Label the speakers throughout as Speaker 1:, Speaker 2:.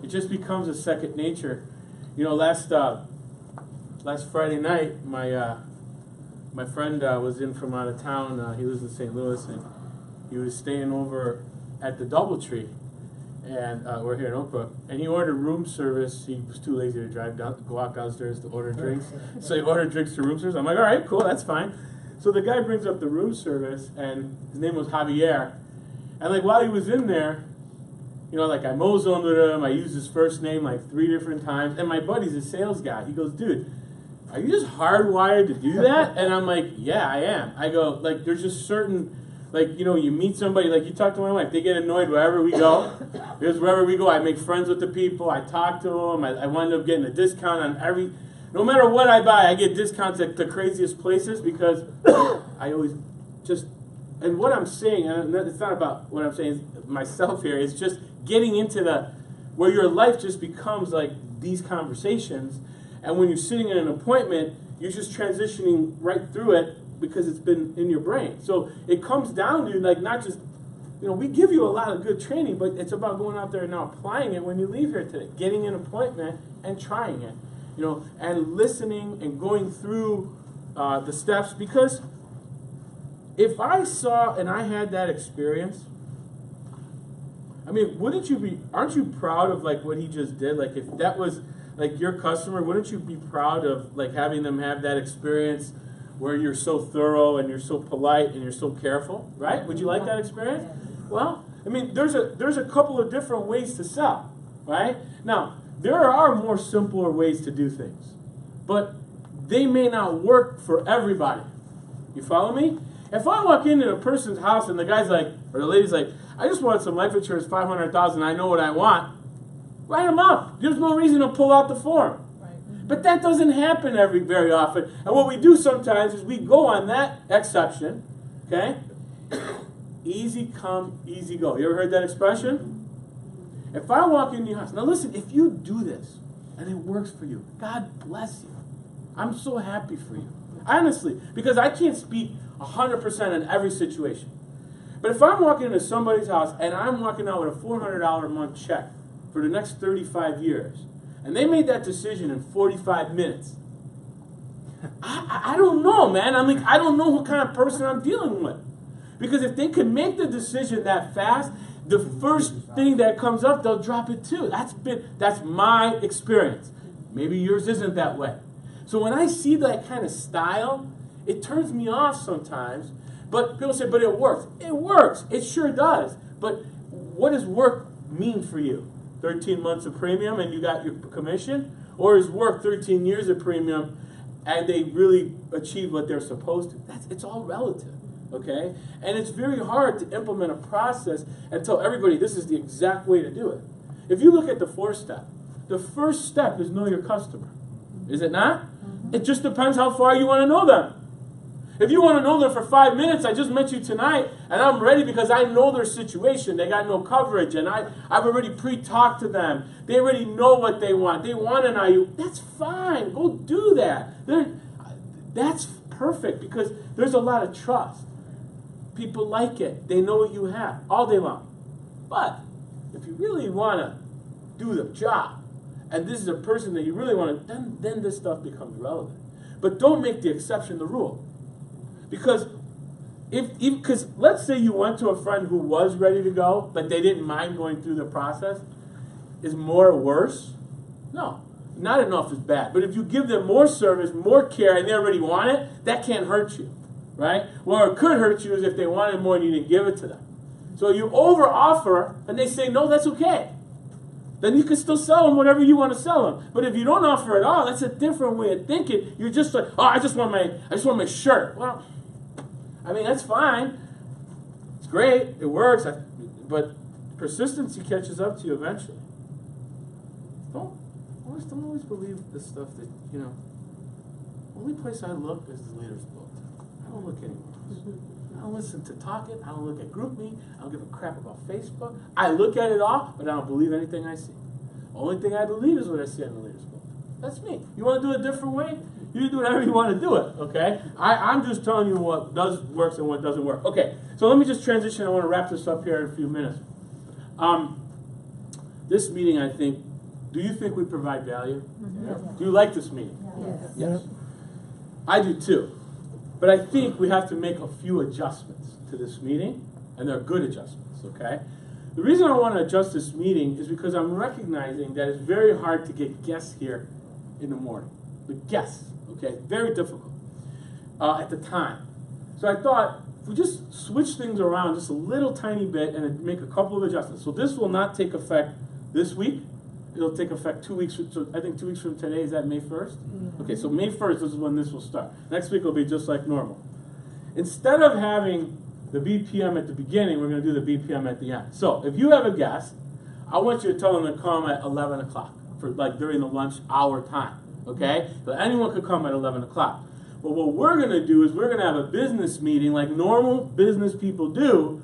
Speaker 1: It just becomes a second nature. You know, last Friday night, my friend was in from out of town. He lives in St. Louis, and he was staying over at the DoubleTree, and we're here in Oak Brook. And he ordered room service. He was too lazy to go out downstairs to order drinks, so he ordered drinks to room service. I'm like, all right, cool, that's fine. So the guy brings up the room service, and his name was Javier. And like while he was in there, you know, like I moseyed with him. I used his first name like 3 different times. And my buddy's a sales guy. He goes, dude, are you just hardwired to do that? And I'm like, yeah, I am. I go, like, there's just certain, like, you know, you meet somebody, like you talk to my wife, they get annoyed wherever we go. Because wherever we go, I make friends with the people. I talk to them. I wind up getting a discount on no matter what I buy, I get discounts at the craziest places because I always just, and what I'm saying, and it's not about what I'm saying myself here, it's just getting into where your life just becomes like these conversations, and when you're sitting in an appointment, you're just transitioning right through it because it's been in your brain. So it comes down to like not just, you know, we give you a lot of good training, but it's about going out there and now applying it when you leave here today, getting an appointment and trying it, you know, and listening and going through the steps. Because if I saw and I had that experience, I mean, aren't you proud of like what he just did? Like if that was like your customer, wouldn't you be proud of like having them have that experience where you're so thorough and you're so polite and you're so careful, right? Would you like that experience? Well, I mean, there's a couple of different ways to sell, right? Now, there are more simpler ways to do things, but they may not work for everybody. You follow me? If I walk into a person's house and the guy's like, or the lady's like, I just want some life insurance, $500,000, I know what I want, write them up. There's no reason to pull out the form. Right. But that doesn't happen very often. And what we do sometimes is we go on that exception, okay? Easy come, easy go. You ever heard that expression? If I walk into your house, now listen, if you do this and it works for you, God bless you. I'm so happy for you. Honestly, because I can't speak 100% in every situation. But if I'm walking into somebody's house and I'm walking out with a $400 a month check for the next 35 years, and they made that decision in 45 minutes, I don't know, man. I'm like, I don't know what kind of person I'm dealing with. Because if they can make the decision that fast, the first thing that comes up, they'll drop it too. That's my experience. Maybe yours isn't that way. So when I see that kind of style, it turns me off sometimes. But people say, but it works. It works. It sure does. But what does work mean for you? 13 months of premium and you got your commission? Or is work 13 years of premium and they really achieve what they're supposed to? It's all relative, okay? And it's very hard to implement a process and tell everybody this is the exact way to do it. If you look at the 4-step, the first step is know your customer. Is it not? It just depends how far you want to know them. If you want to know them for 5 minutes, I just met you tonight, and I'm ready because I know their situation. They got no coverage, and I've already pre-talked to them. They already know what they want. They want an IU. That's fine. Go do that. That's perfect because there's a lot of trust. People like it. They know what you have all day long. But if you really want to do the job, and this is a person that you really want to, then this stuff becomes relevant. But don't make the exception the rule. Because because let's say you went to a friend who was ready to go, but they didn't mind going through the process. Is more worse? No. Not enough is bad. But if you give them more service, more care, and they already want it, that can't hurt you. Right? Well, it could hurt you is if they wanted more and you didn't give it to them. So you over-offer, and they say, no, that's okay. Then you can still sell them whatever you want to sell them. But if you don't offer at all, that's a different way of thinking. You're just like, oh, I just want my shirt. Well, I mean, that's fine. It's great. It works. But persistency catches up to you eventually. Don't always believe the stuff that, you know, the only place I look is the leader's book. I don't look anywhere else. I don't listen to Talking. I don't look at GroupMe. I don't give a crap about Facebook. I look at it all, but I don't believe anything I see. The only thing I believe is what I see on the leader's book. That's me. You want to do it a different way? You do whatever you want to do it, okay? I'm just telling you what works and what doesn't work. Okay, so let me just transition. I want to wrap this up here in a few minutes. This meeting, I think, Do you think we provide value?
Speaker 2: Yes.
Speaker 1: Do you like this meeting?
Speaker 2: Yes.
Speaker 1: Yes. I do too. But I think we have to make a few adjustments to this meeting, and they're good adjustments, okay? The reason I want to adjust this meeting is because I'm recognizing that it's very hard to get guests here in the morning. The guests, okay? Very difficult at the time. So I thought, if we just switch things around just a little tiny bit and make a couple of adjustments. So this will not take effect this week. It'll take effect 2 weeks. So I think 2 weeks from today, is that May 1st? Okay, so May 1st, this is when this will start. Next week will be just like normal. Instead of having the BPM at the beginning, we're going to do the BPM at the end. So if you have a guest, I want you to tell them to come at 11 o'clock for like during the lunch hour time. Okay? But anyone could come at 11 o'clock. But what we're going to do is we're going to have a business meeting like normal business people do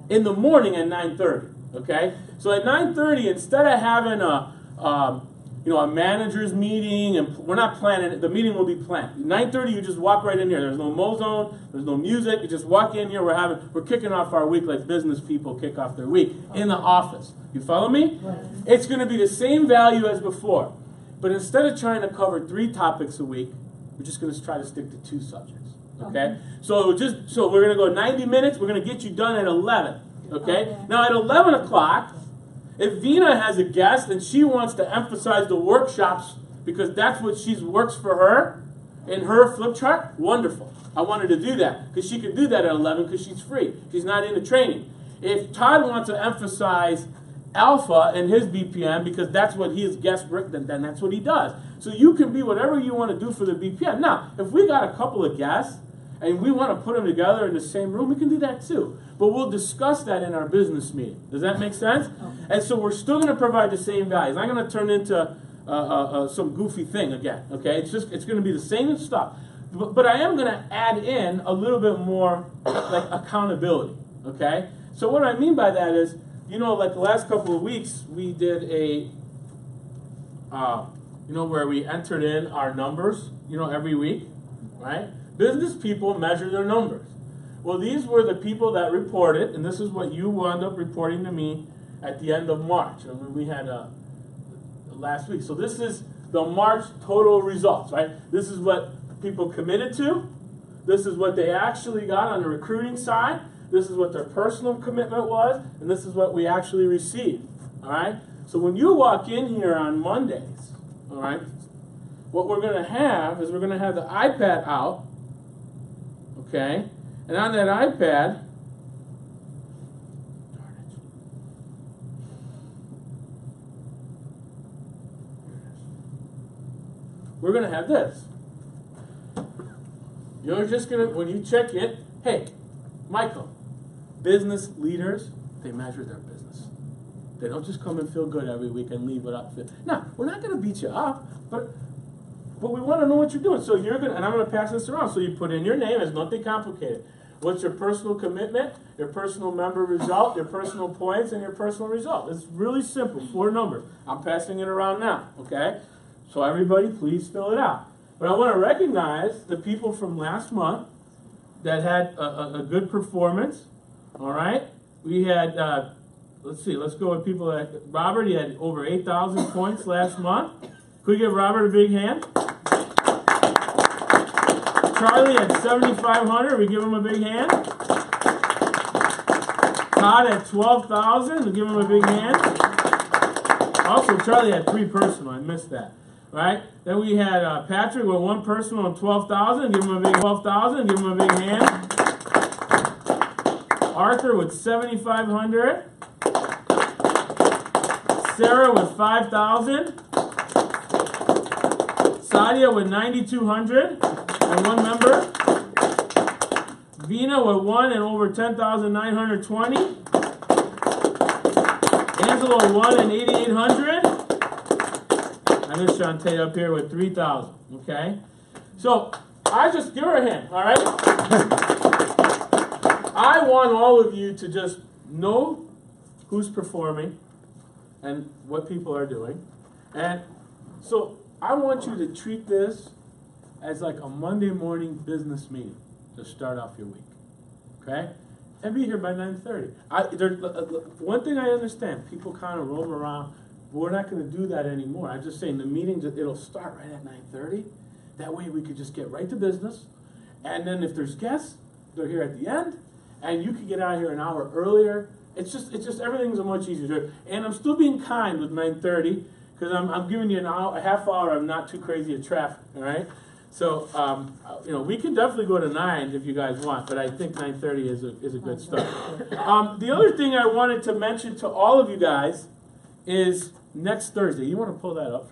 Speaker 1: in the morning at 9:30. Okay? So at 9:30, instead of having a manager's meeting, and we're not planning it, the meeting will be planned. At 9:30, you just walk right in here. There's no mozone, there's no music. You just walk in here. We're kicking off our week like business people kick off their week in the office. You follow me?
Speaker 2: Right.
Speaker 1: It's going to be the same value as before, but instead of trying to cover 3 topics a week, we're just going to try to stick to 2 subjects. Okay? So we're going to go 90 minutes. We're going to get you done at 11. Okay? Now at 11 o'clock, if Vina has a guest and she wants to emphasize the workshops because that's what works for her in her flip chart, wonderful. I want her to do that because she can do that at 11 because she's free. She's not into training. If Todd wants to emphasize alpha in his BPM because that's what his guest, then that's what he does. So you can be whatever you want to do for the BPM. Now, if we got a couple of guests and we want to put them together in the same room, we can do that too. But we'll discuss that in our business meeting. Does that make sense? And so we're still going to provide the same values. I'm going to turn into some goofy thing again. Okay, it's going to be the same stuff, but I am going to add in a little bit more like accountability. Okay, so what I mean by that is, like the last couple of weeks, we did a where we entered in our numbers, every week, right? Business people measure their numbers. Well, these were the people that reported, and this is what you wound up reporting to me at the end of March. I mean, we had last week. So this is the March total results, right? This is what people committed to. This is what they actually got on the recruiting side. This is what their personal commitment was, and this is what we actually received, all right? So when you walk in here on Mondays, all right, what we're going to have is we're going to have the iPad out, okay? And on that iPad, we're going to have this. You're just going to, when you check it, hey, Michael, business leaders, they measure their business. They don't just come and feel good every week and leave without feel. Now, we're not going to beat you up, but we want to know what you're doing. So you're going to, and I'm going to pass this around. So you put in your name. It's nothing complicated. What's your personal commitment, your personal member result, your personal points, and your personal result? It's really simple, 4 numbers. I'm passing it around now, okay? So everybody, please fill it out. But I want to recognize the people from last month that had a good performance, all right? We had, let's see, let's go with people like Robert. He had over 8,000 points last month. Could we give Robert a big hand? Charlie had 7,500. We give him a big hand. Todd had 12,000. We give him a big hand. Also, Charlie had 3 personal. I missed that. Right? Then we had Patrick with 1 personal and 12,000. Give him a big 12,000. Give him a big hand. Arthur with 7,500. Sarah with 5,000. Sadia with 9,200. And 1 member. Vina with 1 and over 10,920. Angelo 1 and 8,800. And this Shantae up here with 3,000. Okay? So I just give her a hand, all right? I want all of you to just know who's performing and what people are doing. And so I want you to treat this as like a Monday morning business meeting to start off your week, okay? And be here by 9:30. One thing I understand, people kind of roam around. But we're not going to do that anymore. I'm just saying the meetings, it'll start right at 9:30. That way we could just get right to business. And then if there's guests, they're here at the end. And you could get out of here an hour earlier. It's just everything's much easier. And I'm still being kind with 9:30 because I'm giving you an hour, a half hour. I'm not too crazy at traffic. All right. So you know, we can definitely go to 9 if you guys want, but I think 9:30 is a good start. The other thing I wanted to mention to all of you guys is next Thursday. You want to pull that up?